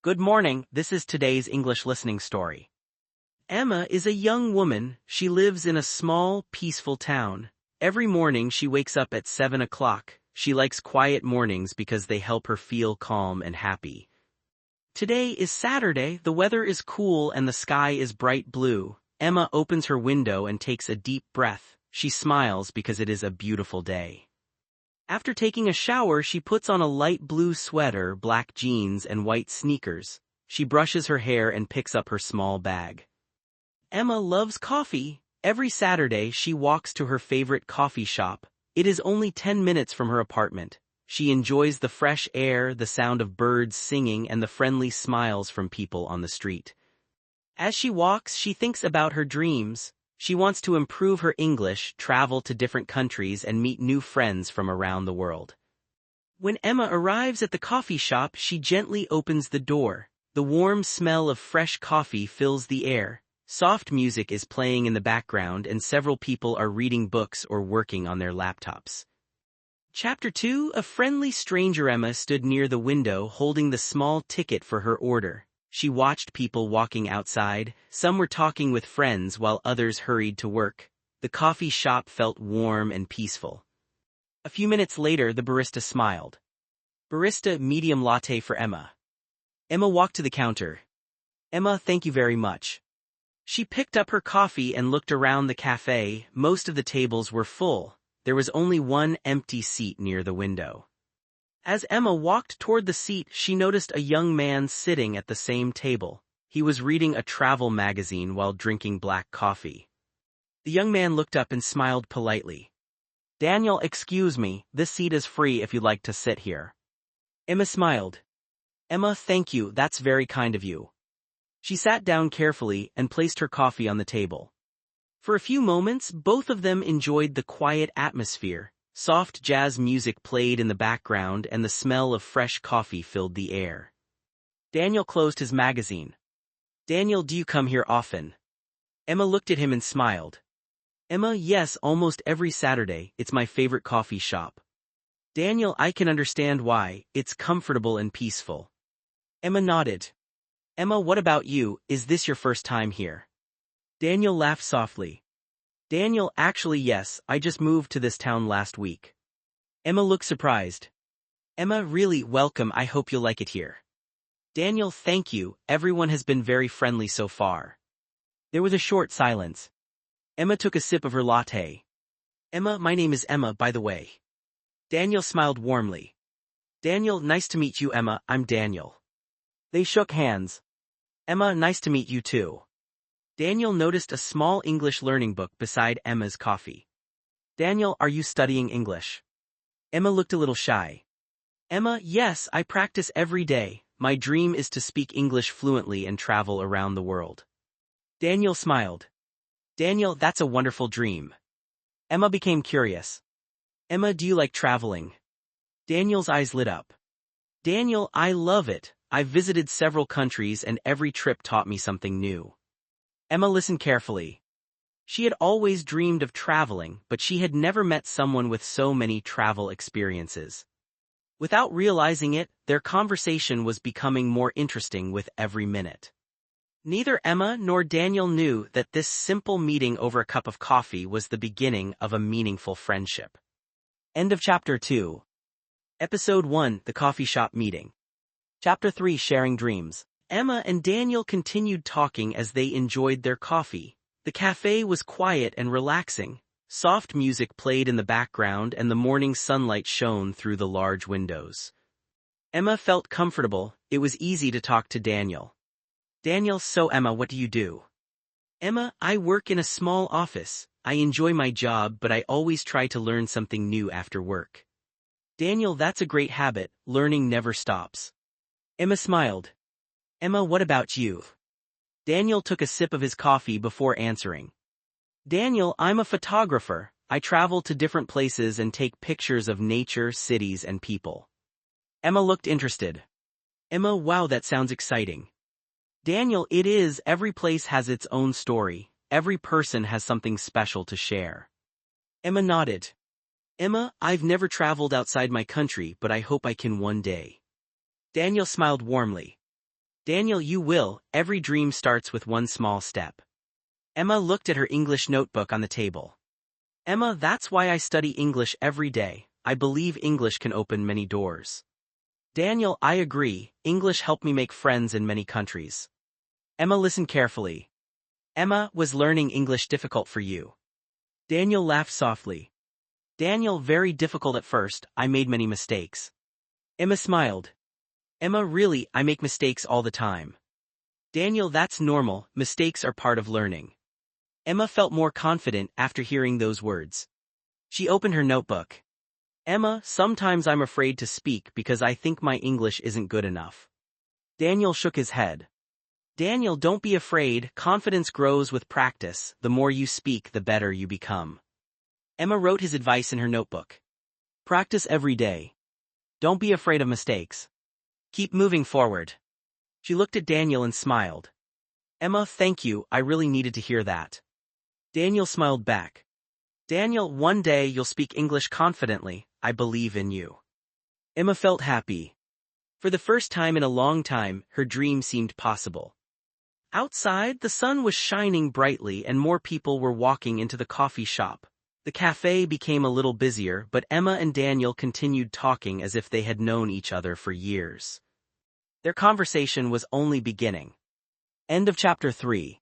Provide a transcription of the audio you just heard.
Good morning, this is today's English listening story. Emma is a young woman. She lives in a small, peaceful town. Every morning she wakes up at 7 o'clock. She likes quiet mornings because they help her feel calm and happy. Today is Saturday, the weather is cool and the sky is bright blue. Emma opens her window and takes a deep breath. She smiles because it is a beautiful day. After taking a shower, she puts on a light blue sweater, black jeans, and white sneakers. She brushes her hair and picks up her small bag. Emma loves coffee. Every Saturday, she walks to her favorite coffee shop. It is only 10 minutes from her apartment. She enjoys the fresh air, the sound of birds singing, and the friendly smiles from people on the street. As she walks, she thinks about her dreams. She wants to improve her English, travel to different countries, and meet new friends from around the world. When Emma arrives at the coffee shop, she gently opens the door. The warm smell of fresh coffee fills the air. Soft music is playing in the background, and several people are reading books or working on their laptops. Chapter 2. A friendly stranger. Emma stood near the window holding the small ticket for her order. She watched people walking outside. Some were talking with friends while others hurried to work. The coffee shop felt warm and peaceful. A few minutes later, the barista smiled. "Barista, medium latte for Emma." Emma walked to the counter. "Emma, thank you very much." She picked up her coffee and looked around the cafe. Most of the tables were full. There was only one empty seat near the window. As Emma walked toward the seat, she noticed a young man sitting at the same table. He was reading a travel magazine while drinking black coffee. The young man looked up and smiled politely. "Daniel, excuse me, this seat is free if you'd like to sit here." Emma smiled. "Emma, thank you, that's very kind of you." She sat down carefully and placed her coffee on the table. For a few moments, both of them enjoyed the quiet atmosphere. Soft jazz music played in the background and the smell of fresh coffee filled the air. Daniel closed his magazine. "Daniel, do you come here often?" Emma looked at him and smiled. "Emma, yes, almost every Saturday. It's my favorite coffee shop." "Daniel, I can understand why. It's comfortable and peaceful." Emma nodded. "Emma, what about you? Is this your first time here?" Daniel laughed softly. "Daniel, actually yes, I just moved to this town last week." Emma looked surprised. "Emma, really, welcome, I hope you'll like it here." "Daniel, thank you, everyone has been very friendly so far." There was a short silence. Emma took a sip of her latte. "Emma, my name is Emma, by the way." Daniel smiled warmly. "Daniel, nice to meet you, Emma, I'm Daniel." They shook hands. "Emma, nice to meet you too." Daniel noticed a small English learning book beside Emma's coffee. "Daniel, are you studying English?" Emma looked a little shy. "Emma, yes, I practice every day. My dream is to speak English fluently and travel around the world." Daniel smiled. "Daniel, that's a wonderful dream." Emma became curious. "Emma, do you like traveling?" Daniel's eyes lit up. "Daniel, I love it. I've visited several countries and every trip taught me something new." Emma listened carefully. She had always dreamed of traveling, but she had never met someone with so many travel experiences. Without realizing it, their conversation was becoming more interesting with every minute. Neither Emma nor Daniel knew that this simple meeting over a cup of coffee was the beginning of a meaningful friendship. End of Chapter 2. Episode 1, The Coffee Shop Meeting. Chapter 3, Sharing Dreams. Emma and Daniel continued talking as they enjoyed their coffee. The cafe was quiet and relaxing. Soft music played in the background and the morning sunlight shone through the large windows. Emma felt comfortable. It was easy to talk to Daniel. "Daniel, so Emma, what do you do?" "Emma, I work in a small office. I enjoy my job, but I always try to learn something new after work." "Daniel, that's a great habit. Learning never stops." Emma smiled. "Emma, what about you?" Daniel took a sip of his coffee before answering. "Daniel, I'm a photographer. I travel to different places and take pictures of nature, cities, and people." Emma looked interested. "Emma, wow, that sounds exciting." "Daniel, it is. Every place has its own story. Every person has something special to share." Emma nodded. "Emma, I've never traveled outside my country, but I hope I can one day." Daniel smiled warmly. Daniel, you will. Every dream starts with one small step. Emma looked at her English notebook on the table. Emma, that's why I study English every day. I believe English can open many doors. Daniel, I agree. English helped me make friends in many countries. Emma listened carefully. Emma, was learning English difficult for you? Daniel laughed softly. Daniel, very difficult at first. I made many mistakes. Emma smiled. Emma, really, I make mistakes all the time. Daniel, that's normal. Mistakes are part of learning. Emma felt more confident after hearing those words. She opened her notebook. Emma, sometimes I'm afraid to speak because I think my English isn't good enough. Daniel shook his head. Daniel, don't be afraid. Confidence grows with practice. The more you speak, the better you become. Emma wrote his advice in her notebook. Practice every day. Don't be afraid of mistakes. Keep moving forward. She looked at Daniel and smiled. Emma, thank you. I really needed to hear that. Daniel smiled back. Daniel, one day you'll speak English confidently. I believe in you. Emma felt happy. For the first time in a long time, her dream seemed possible. Outside, the sun was shining brightly and more people were walking into the coffee shop. The cafe became a little busier, but Emma and Daniel continued talking as if they had known each other for years. Their conversation was only beginning. End of Chapter 3.